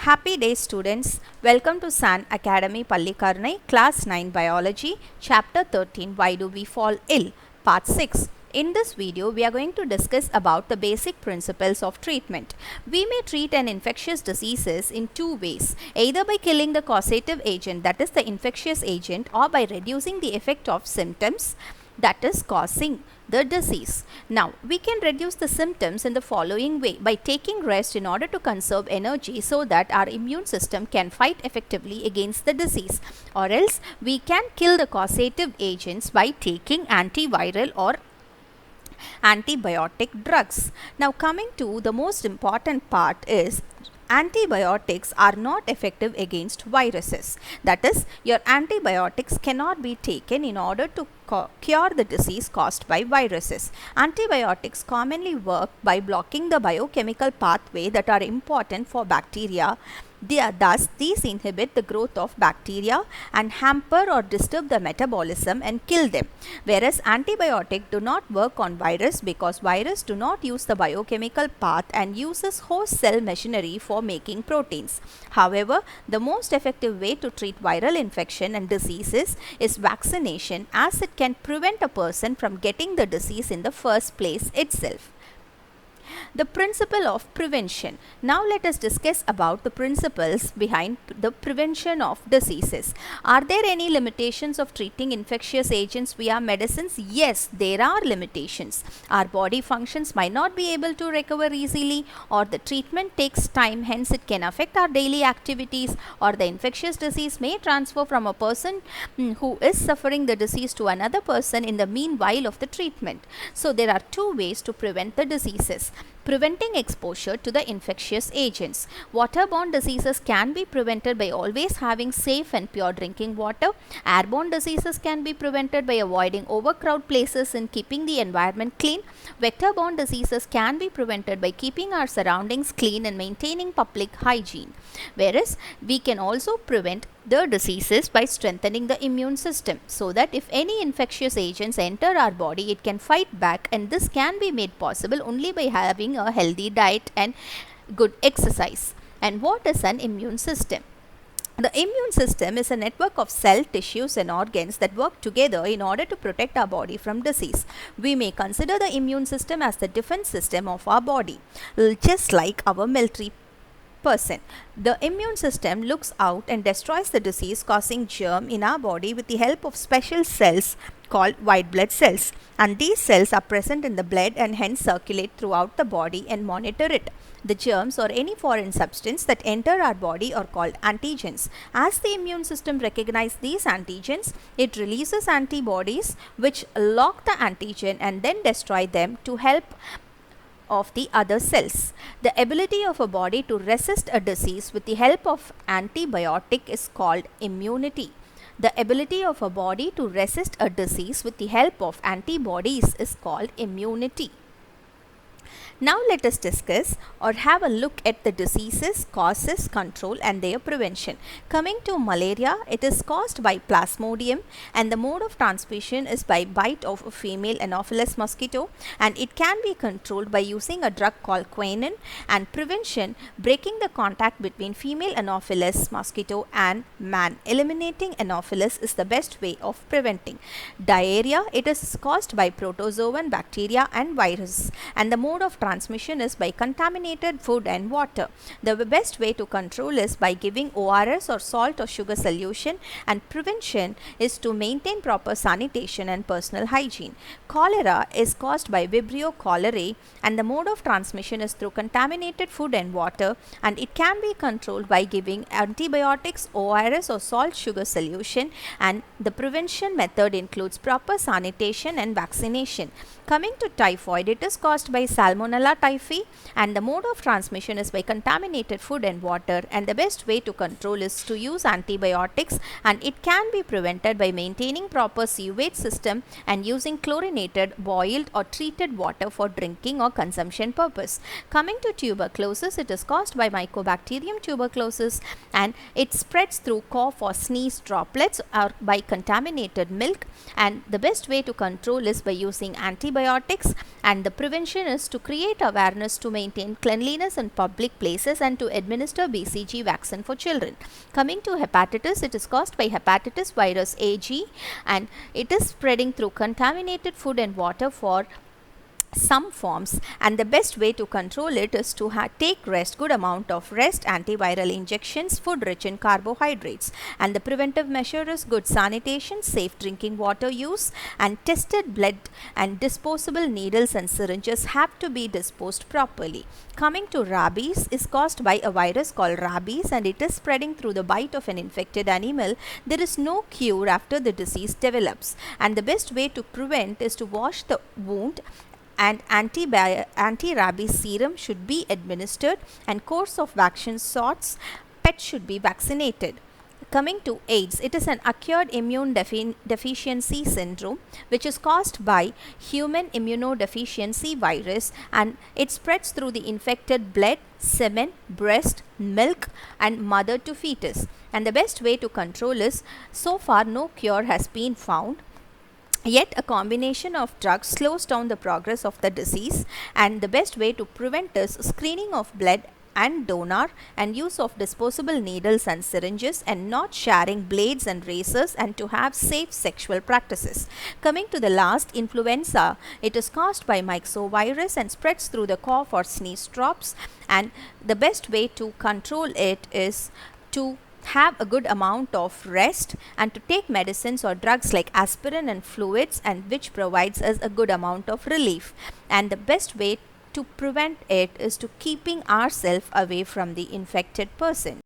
Happy day students, welcome to San Academy Pallikarnai, Class 9 Biology, Chapter 13 Why Do We Fall Ill, Part 6. In this video, we are going to discuss about the basic principles of treatment. We may treat an infectious diseases in two ways, either by killing the causative agent, that is the infectious agent, or by reducing the effect of symptoms, that is causing the disease. Now, we can reduce the symptoms in the following way: by taking rest in order to conserve energy so that our immune system can fight effectively against the disease, or else we can kill the causative agents by taking antiviral or antibiotic drugs. Now, coming to the most important part is antibiotics are not effective against viruses. That is, your antibiotics cannot be taken in order to cure the disease caused by viruses. Antibiotics commonly work by blocking the biochemical pathway that are important for bacteria. Thus, these inhibit the growth of bacteria and hamper or disturb the metabolism and kill them. Whereas antibiotics do not work on virus because virus do not use the biochemical path and uses host cell machinery for making proteins. However, the most effective way to treat viral infection and diseases is vaccination, as it can prevent a person from getting the disease in the first place itself. The principle of prevention. Now let us discuss about the principles behind the prevention of diseases. Are there any limitations of treating infectious agents via medicines? Yes, there are limitations. Our body functions might not be able to recover easily, or the treatment takes time, hence it can affect our daily activities, or the infectious disease may transfer from a person who is suffering the disease to another person in the meanwhile of the treatment. So there are two ways to prevent the diseases. Preventing exposure to the infectious agents. Waterborne diseases can be prevented by always having safe and pure drinking water. Airborne diseases can be prevented by avoiding overcrowded places and keeping the environment clean. Vector-borne diseases can be prevented by keeping our surroundings clean and maintaining public hygiene. Whereas we can also prevent the diseases by strengthening the immune system, so that if any infectious agents enter our body, it can fight back, and this can be made possible only by having a healthy diet and good exercise. And what is an immune system? The immune system is a network of cell, tissues and organs that work together in order to protect our body from disease. We may consider the immune system as the defense system of our body, just like our military person. The immune system looks out and destroys the disease causing germ in our body with the help of special cells called white blood cells, and these cells are present in the blood and hence circulate throughout the body and monitor it. The germs or any foreign substance that enter our body are called antigens. As the immune system recognizes these antigens, it releases antibodies which lock the antigen and then destroy them to help of the other cells. The ability of a body to resist a disease with the help of antibiotic is called immunity. The ability of a body to resist a disease with the help of antibodies is called immunity. Now let us discuss or have a look at the diseases, causes, control and their prevention. Coming to malaria, it is caused by Plasmodium and the mode of transmission is by bite of a female Anopheles mosquito, and it can be controlled by using a drug called quinine. And prevention, breaking the contact between female Anopheles mosquito and man. Eliminating Anopheles is the best way of preventing. Diarrhea, it is caused by protozoan, bacteria and virus, and the mode of transmission is by contaminated food and water. The best way to control is by giving ORS or salt or sugar solution, and prevention is to maintain proper sanitation and personal hygiene. Cholera is caused by Vibrio cholerae and the mode of transmission is through contaminated food and water, and it can be controlled by giving antibiotics, ORS or salt sugar solution, and the prevention method includes proper sanitation and vaccination. Coming to typhoid, it is caused by Salmonella typhi and the mode of transmission is by contaminated food and water, and the best way to control is to use antibiotics, and it can be prevented by maintaining proper sewage system and using chlorinated, boiled or treated water for drinking or consumption purpose. Coming to tuberculosis, it is caused by Mycobacterium tuberculosis and it spreads through cough or sneeze droplets or by contaminated milk, and the best way to control is by using antibiotics, and the prevention is to create awareness to maintain cleanliness in public places and to administer BCG vaccine for children. Coming to hepatitis, it is caused by hepatitis virus AG and it is spreading through contaminated food and water for some forms, and the best way to control it is to take good amount of rest, antiviral injections, food rich in carbohydrates, and the preventive measure is good sanitation, safe drinking water use, and tested blood and disposable needles and syringes have to be disposed properly. Coming to rabies, is caused by a virus called rabies and it is spreading through the bite of an infected animal. There is no cure after the disease develops, and the best way to prevent is to wash the wound, and anti-rabies serum should be administered, and course of vaccine sorts, pets should be vaccinated. Coming to AIDS, it is an acquired immune deficiency syndrome which is caused by human immunodeficiency virus, and it spreads through the infected blood, semen, breast, milk and mother to fetus. And the best way to control is, so far no cure has been found. Yet a combination of drugs slows down the progress of the disease, and the best way to prevent is screening of blood and donor and use of disposable needles and syringes, and not sharing blades and razors, and to have safe sexual practices. Coming to the last, influenza, it is caused by myxovirus and spreads through the cough or sneeze drops, and the best way to control it is to have a good amount of rest and to take medicines or drugs like aspirin and fluids, and which provides us a good amount of relief. And the best way to prevent it is to keeping ourselves away from the infected person.